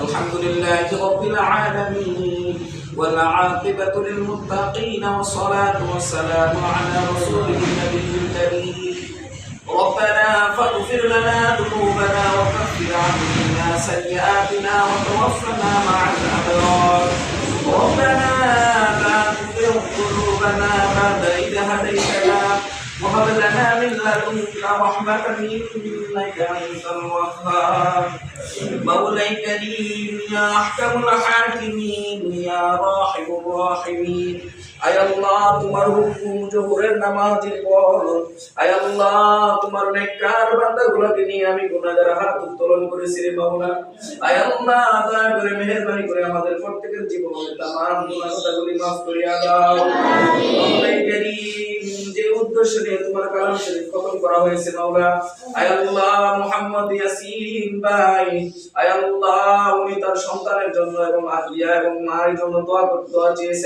الحمد لله رب العالمين والعاقبة للمتقين والصلاة والسلام على رسوله النبي الكريم. ربنا فاغفر لنا ذنوبنا وكفر عنا سيئاتنا وتوفنا مع الأبرار. ربنا لا تزغ قلوبنا بعد إذ هديتنا وهب لنا من لدنك رحمة إنك أنت الوهاب. مولاي كريم يا أحكم الحاكمين يا راحم الراحمين আয় আল্লাহ তোমার হুকুম জোহরের নামাজের পর আয় আল্লাহ তোমার নেককার বান্দাগুলোকে নিয়ে আমি গুনাহগার হাত উত্তোলন করেছি রে মাওলা। আয় আল্লাহ দয়া করে মেহেরবানি করে আমাদের প্রত্যেকের জীবনের তামাম গুনাহগুলি মাফ করিয়া দাও। আমিন। যে উদ্দেশ্য নিয়ে তোমার কালাম শরীফ খতম করা হয়েছে মাওলা, আয় আল্লাহ মুহাম্মদ ইয়াসিন ভাই আয় আল্লাহ উনি তার সন্তানের জন্য এবং আহলিয়া এবং মায়ের জন্য দোয়া চেয়েছেন।